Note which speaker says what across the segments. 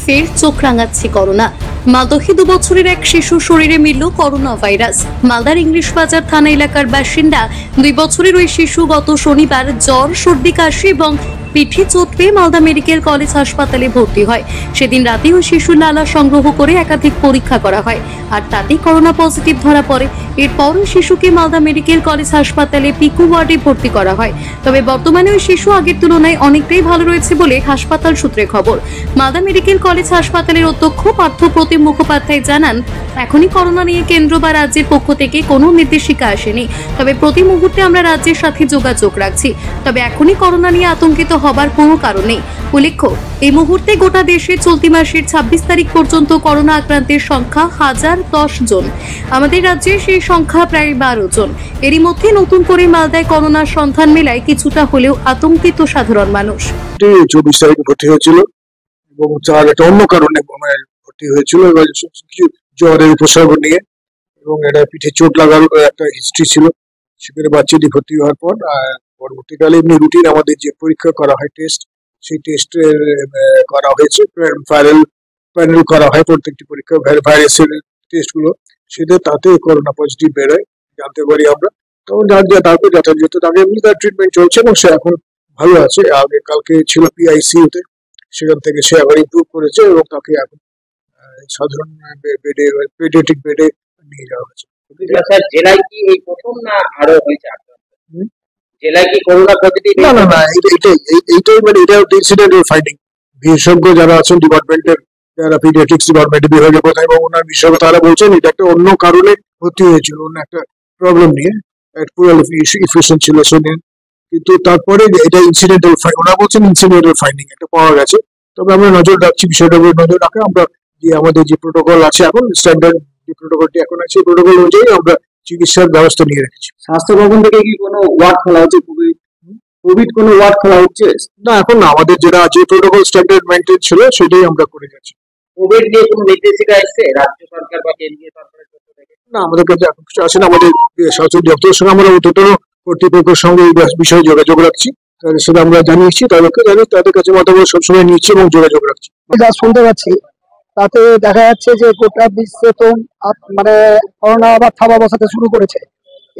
Speaker 1: ফের চোখ রাঙাচ্ছে করোনা। মালদহে 2 বছরের এক শিশু শরীরে মিলল করোনা ভাইরাস। মালদার ইংলিশ বাজার থানা এলাকার বাসিন্দা 2 বছরের ওই শিশু গত শনিবার জ্বর, সর্দি, কাশি এবং পিঠে চোট পেয়ে মালদা মেডিকেল কলেজ হাসপাতালে ভর্তি হয়। সেদিন রাতে ওই শিশুর লালা সংগ্রহ করে একাধিক পরীক্ষা করা হয়, আর তাতে করোনা পজিটিভ ধরা পড়ে। এরপর ওই শিশুকে মালদা মেডিকেল কলেজ হাসপাতালে পিকু ওয়ার্ডে ভর্তি করা হয়। তবে বর্তমানে ওই শিশু আগের তুলনায় অনেকটাই ভালো রয়েছে বলে হাসপাতাল সূত্রে খবর। মালদা মেডিকেল কলেজ হাসপাতালের অধ্যক্ষ পার্থ প্রতিম মুখোপাধ্যায় জানান, এখনই করোনা নিয়ে কেন্দ্র বা রাজ্যের পক্ষ থেকে কোনো নির্দেশিকা আসেনি, তবে প্রতি মুহূর্তে আমরা রাজ্যের সাথে যোগাযোগ রাখছি। তবে এখনই করোনা নিয়ে আতঙ্কিত হবার কোনো কারণ নেই। উল্লেখ্য, এই মুহূর্তে গোটা দেশে চলতি মাসের 26 তারিখ পর্যন্ত করোনা আক্রান্তের সংখ্যা 1010 জন। আমাদের রাজ্যে সেই সংখ্যা প্রায় 12 জন। এরই মধ্যে নতুন করে মালদায় করোনার সন্ধান মেলায় কিছুটা হলেও আতঙ্কিত সাধারণ মানুষ।
Speaker 2: 24 তারিখে ভর্তি হয়েছিল এবং তার একটা অন্য কারণে ভর্তি হয়েছিল, জ্বরের উপসর্গ নিয়ে, এবং এটা পিঠে চোট লাগার একটা হিস্ট্রি ছিল। সেখানে বাচ্চাটি ভর্তি হওয়ার পর পরবর্তীকালে এমনি রুটিন আমাদের যে পরীক্ষা করা হয় টেস্ট, সেই টেস্টের করা হয়েছে, ভাইরাল প্যানেল করা হয় প্রত্যেকটি পরীক্ষা, ভাইরাসের টেস্টগুলো, সেটা তাতে করোনা পজিটিভ বেরোয় জানতে পারি আমরা। তখন তারপর যথাযথ তাকে এমনি তার ট্রিটমেন্ট চলছে এবং সে এখন ভালো আছে। আগে কালকে ছিল পিআইসিইউতে, সেখান থেকে সে আবার ইমপ্রুভ করেছে এবং তাকে এখন সাধারণ বেডে, পেডিয়াট্রিক বেডে নিয়ে যাওয়া হয়েছে।
Speaker 3: জেলায় কি এই প্রথম না আরো হয়েছে? জেলায় কি করোনা পজিটিভ?
Speaker 2: না, এইটাই মানে এটা ইনসিডেন্টাল ফাইন্ডিং। বিশেষজ্ঞ যারা আছেন ডিপার্টমেন্টের, যারা পিডিয়াট্রিক্স ডিপার্টমেন্টের বিভাগের প্রধান এবং ওনার বিশেষজ্ঞ, তারা বলছেন এটা একটা অন্য কারণে ভর্তি হয়েছিল, অন্য একটা প্রবলেম নিয়ে, পুরো ইফিশিয়েন্ট ছিল সেদিন। কিন্তু তারপরে এটা ইনসিডেন্টাল, ওনারা বলছেন ইনসিডেন্টাল ফাইন্ডিং একটা পাওয়া গেছে। তবে আমরা নজর রাখছি, বিষয়টার উপর নজর রাখা। আমরা যে আমাদের যে প্রোটোকল আছে এখন, স্ট্যান্ডার্ড যে প্রোটোকলটি এখন আছে, সেই প্রোটোকল অনুযায়ী আমরা চিকিৎসার ব্যবস্থা নিয়ে রেখেছি।
Speaker 3: স্বাস্থ্য ভবন থেকে কি কোনো ওয়ার্ড খোলা হচ্ছে? কোভিড কোনো ওয়ার্ড খোলা হচ্ছে
Speaker 2: না, এখন না। আমাদের যেটা যে প্রোটোকল স্ট্যান্ডার্ড মেইনটেইন ছিল সেটাই আমরা করে যাচ্ছি।
Speaker 3: কোভিড নিয়ে কোনো নির্দেশিকা এসেছে রাজ্য সরকার বা কেন্দ্রীয় সরকারের পক্ষ থেকে?
Speaker 2: না, আমাদের কাছে এখন কিছু আসে না। আমাদের স্বাস্থ্য দপ্তরের সঙ্গে আমরা টোটাল কর্তৃপক্ষের সঙ্গে এই বিষয়ে যোগাযোগ রাখছি, সেটা আমরা জানিয়েছি, তাদের কাছে মতামত সবসময় নিচ্ছি এবং যোগাযোগ রাখছি।
Speaker 4: যা শুনতে পাচ্ছি তাতে দেখা যাচ্ছে যে গোটা বিশ্বে তো মানে করোনা আবার থাবা বসাতে শুরু করেছে।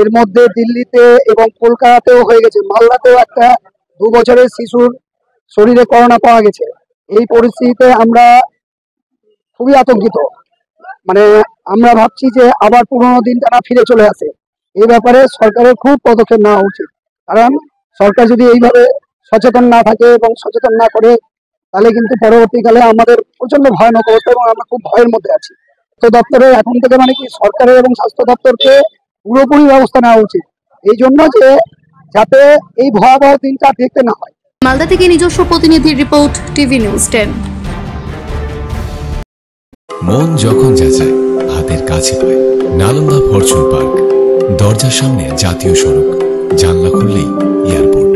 Speaker 4: এর মধ্যে দিল্লিতে এবং কলকাতাতেও হয়ে গেছে, মালদাতেও একটা 2 বছরের শিশুর শরীরে করোনা পাওয়া গেছে। এই পরিস্থিতিতে আমরা খুবই আতঙ্কিত। মানে আমরা ভাবছি যে আবার পুরোনো দিনটা না ফিরে চলে আসে। এই ব্যাপারে সরকারের খুব পদক্ষেপ নেওয়া উচিত, কারণ সরকার যদি এইভাবে সচেতন না থাকে এবং সচেতন না করে, তাহলে কিন্তু পরবর্তীকালে আমাদের প্রচন্ড ভয়ানক অবস্থা এবং আমরা খুব ভয়ের মধ্যে আছি। তো দপ্তরে এখন থেকে মানে কি সরকারের এবং স্বাস্থ্য দপ্তরকে পুরোপুরি ব্যবস্থা নেওয়া উচিত, এই জন্য যে যাতে এই ভয়াবহ দিনটা দেখতে না হয়।
Speaker 1: মালদা থেকে নিজস্ব প্রতিনিধির রিপোর্ট, টিভি নিউজ 10।
Speaker 5: মন যখন যাচায় হাতের কাছে পায়, নালন্দা ফরচুন পার্ক। দরজার সামনে জাতীয় সড়ক, জানলা খুললেই এয়ারপোর্ট,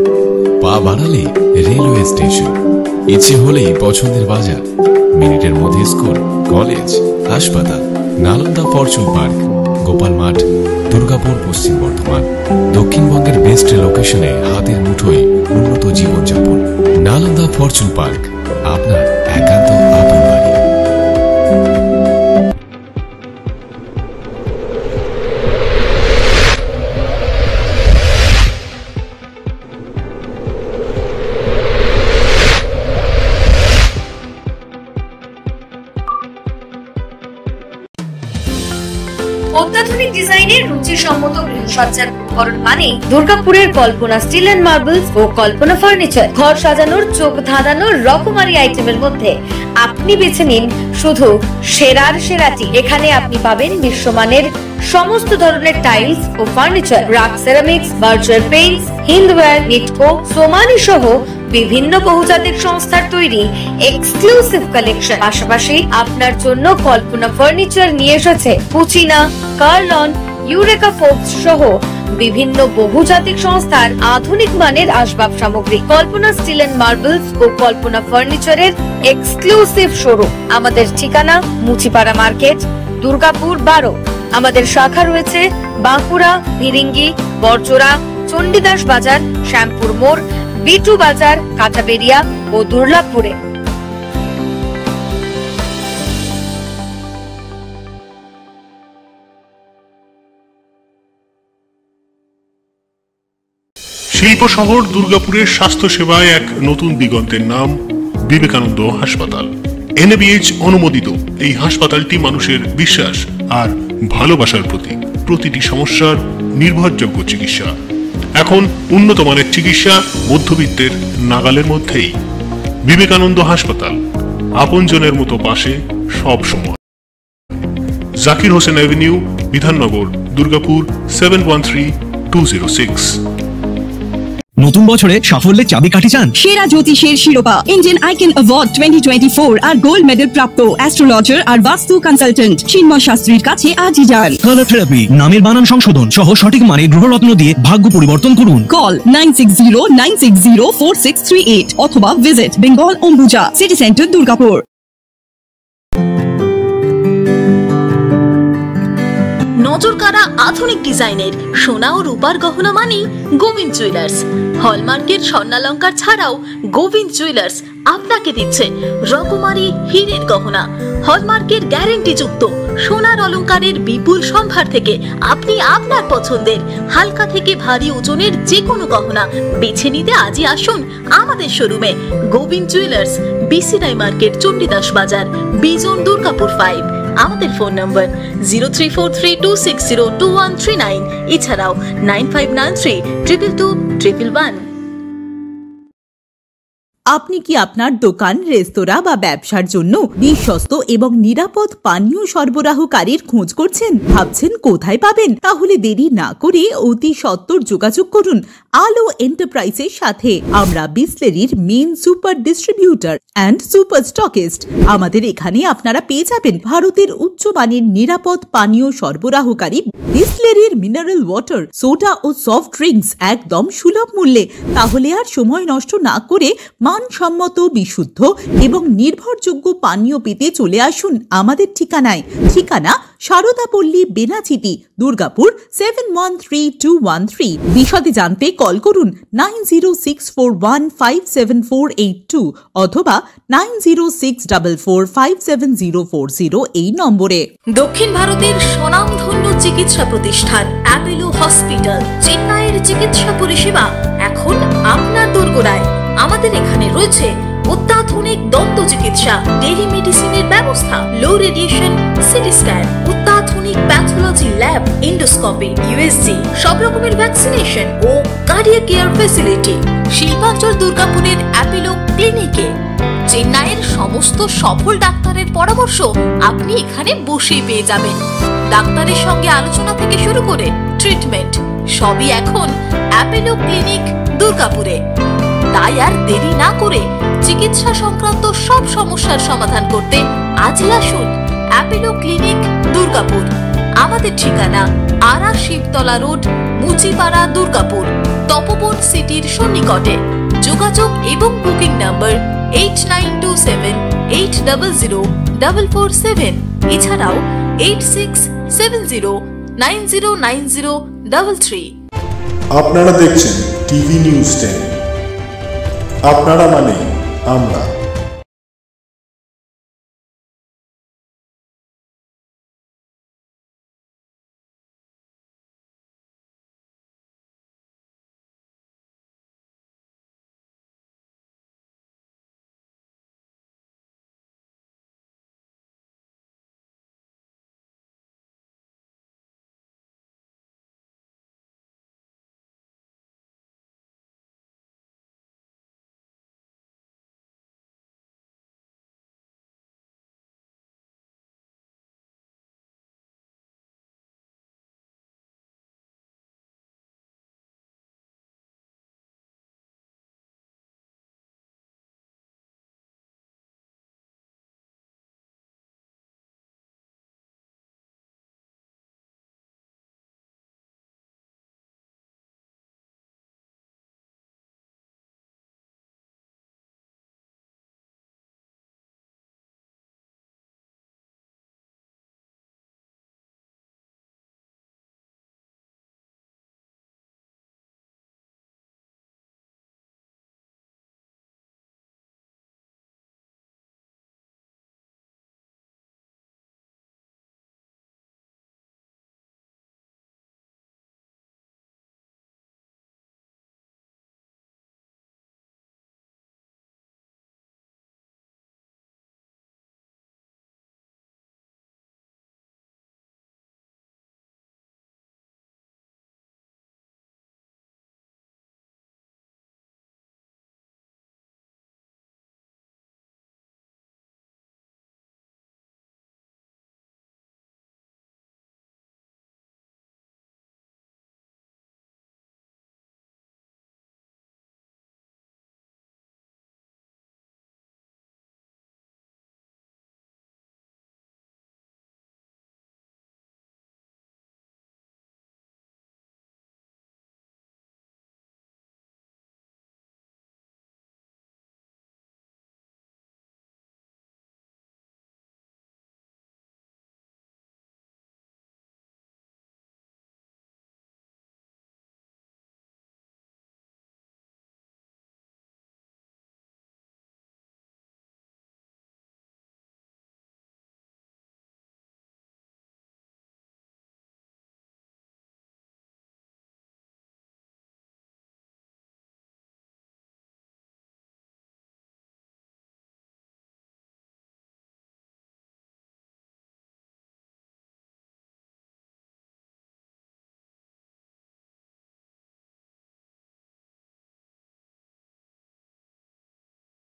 Speaker 5: পা বাড়ালে রেলওয়ে স্টেশন, ইচ্ছে হলেই পছন্দের বাজার, মিনিটের মধ্যে স্কুল, কলেজ, হাসপাতাল। নালন্দা ফরচুন পার্ক, গোপাল মাঠ, দুর্গাপুর, পশ্চিম বর্ধমান। দক্ষিণবঙ্গের বেস্ট লোকেশনে হাতের মুঠোয় উন্নত জীবনযাপন। নালন্দা ফরচুন পার্ক, আপনার একান্ত আপন বাড়ি।
Speaker 6: অত্যাধুনিক ডিজাইনের রুচিসম্মত গৃহসজ্জার উপকরণ মানে দুর্গাপুরের কল্পনা স্টিল এন্ড মার্বেলস ও কল্পনা ফার্নিচার। ঘর সাজানোর, চোখ ধাঁধানোর রকমারি আইটেমের মধ্যে আপনি বেছে নিন শুধু সেরার সেরাটি। এখানে আপনি পাবেন বিশ্বমানের সমস্ত ধরনের টাইলস ও furniture, RAK ceramics, Berger paints, Hindware, Nitco, Somany সহ বিভিন্ন বহুজাতিক সংস্থার তৈরি এক্সক্লুসিভ কালেকশন। পাশাপাশি আপনার জন্য কল্পনা ফার্নিচার নিয়ে এসেছে পুচিনা, কার্লন, ইউরেকা ফোর্বস সহ বিভিন্ন বহুজাতিক সংস্থার আধুনিক মানের আসবাব সামগ্রী। কল্পনা স্টিল এন্ড মার্বেলস ও কল্পনা ফার্নিচারের এক্সক্লুসিভ শোরুম। আমাদের ঠিকানা মুচিপাড়া মার্কেট, দুর্গাপুর 12। আমাদের শাখা রয়েছে বাঁকুড়া, ভিরিঙ্গি, বড়জোড়া, চণ্ডীদাস বাজার, শ্যামপুর মোড়, বিটু বাজার, কাঁটাবেড়িয়া ও দুর্লাভপুরে।
Speaker 7: শিল্প শহর দুর্গাপুরের স্বাস্থ্য সেবায় এক নতুন দিগন্তের নাম বিবেকানন্দ হাসপাতাল। NABH অনুমোদিত এই হাসপাতালটি মানুষের বিশ্বাস আর ভালোবাসার প্রতীক। প্রতিটি সমস্যার নির্ভরযোগ্য চিকিৎসা। এখন উন্নত মানের চিকিৎসা মধ্যবিত্তের নাগালের মধ্যেই। বিবেকানন্দ হাসপাতাল, আপনজনের মতো পাশে সব সময়। জাকির হোসেন অ্যাভিনিউ, বিধাননগর, দুর্গাপুর 713206।
Speaker 8: নতুন বছরে সাফল্যের চাবিকাঠি চান?
Speaker 9: সেরা জ্যোতিষের শিরোপা, ইন্ডিয়ান আইকন অ্যাওয়ার্ড 2024 আর গোল্ড মেডেল প্রাপ্ত অ্যাস্ট্রোলজার আর বাস্তু কনসালটেন্ট চিন্ময় শাস্ত্রীর কাছে আজই যান।
Speaker 8: কালার থেরাপি, নামের বানান সংশোধন সহ সঠিক মানে গ্রহরত্ন দিয়ে ভাগ্য পরিবর্তন করুন।
Speaker 9: কল 9609604638 অথবা visit Bengal Ambuja, city centre, Durgapur.
Speaker 1: নজরকাড়া আধুনিক ডিজাইনের সোনা ও রূপার গহনা মানেই গোবিন্দ জুয়েলার্স। হলমার্কের স্বর্ণালঙ্কার ছাড়াও গোবিন্দ জুয়েলার্স আপনাকে দিচ্ছে রকমারি হীরের গহনা। হলমার্কের গ্যারেন্টি যুক্ত সোনার অলংকারের বিপুল সম্ভার থেকে আপনি আপনার পছন্দের হালকা থেকে ভারী ওজনের যে কোনো গহনা বেছে নিতে আজই আসুন আমাদের শোরুমে। Gobinda jewellers, BCI market, Chandidas Bazar, Bijan, Durgapur 5। আমাদের ফোন নম্বর 034326021139, এছাড়াও 9593222111।
Speaker 10: আপনি কি আপনার দোকান, রেস্তোরাঁ বা ব্যবসার জন্য বিশ্বস্ত এবং নিরাপদ পানীয় সরবরাহকারীর খোঁজ করছেন? ভাবছেন কোথায় পাবেন? তাহলে দেরি না করে অতি সত্বর যোগাযোগ করুন আলো এন্টারপ্রাইজের সাথে। আমরা বিসলেরির main super distributor and super stockist. আমাদের এখানে আপনারা পেয়ে যাবেন ভারতের উচ্চমানের নিরাপদ পানীয় সরবরাহকারী বিসলেরির মিনারেল ওয়াটার, সোডা ও সফট ড্রিঙ্কস একদম সুলভ মূল্যে। তাহলে আর সময় নষ্ট না করে মানসম্মত, বিশুদ্ধ এবং নির্ভরযোগ্য পানীয় পেতে চলে আসুন আমাদের ঠিকানায়। ঠিকানা সারদাপল্লী, বেনাচিটি, দুর্গাপুর 713213। বিশদে জানতে কল করুন 9064157482 অথবা 9064457040 এই নম্বরে।
Speaker 1: দক্ষিণ ভারতের স্বনামধন্য চিকিৎসা প্রতিষ্ঠান অ্যাপোলো হসপিটাল, চেন্নাইয়ের চিকিৎসা পরিষেবা এখন আপনার দোরগোড়ায়। আমাদের এখানে রয়েছে অত্যাধুনিক দন্ত চিকিৎসা, টেলিমেডিসিনের ব্যবস্থা, লো রেডিয়েশন সিটি স্ক্যান, অত্যাধুনিক প্যাথোলজি ল্যাব, এন্ডোস্কোপি, USG, সব রকমের ভ্যাকসিনেশন ও কার্ডিয়াক কেয়ার ফ্যাসিলিটি। শিল্পাঞ্চল দুর্গাপুরের অ্যাপোলো ক্লিনিকে চেন্নাইয়ের সমস্ত সফল ডাক্তারের পরামর্শ আপনি এখানে বসেই পেয়ে যাবেন। ডাক্তারের সঙ্গে আলোচনা থেকে শুরু করে ট্রিটমেন্ট সবই এখন অ্যাপোলো ক্লিনিক দুর্গাপুরে। তাই আর দেরি না করে চিকিৎসা সংক্রান্ত সব সমস্যার সমাধান করতে আজই আসুন অ্যাপোলো ক্লিনিক দুর্গাপুর। আমাদের ঠিকানা আরা শিবতলা রোড, মুচিপাড়া, দুর্গাপুর, তপবন সিটির সন্নিকটে। যোগাযোগ এবং বুকিং নাম্বার 8927800447, এছাড়াও 8670909033।
Speaker 11: আপনারা দেখছেন টিভি নিউজ 10। আপনারা মানে আমরা।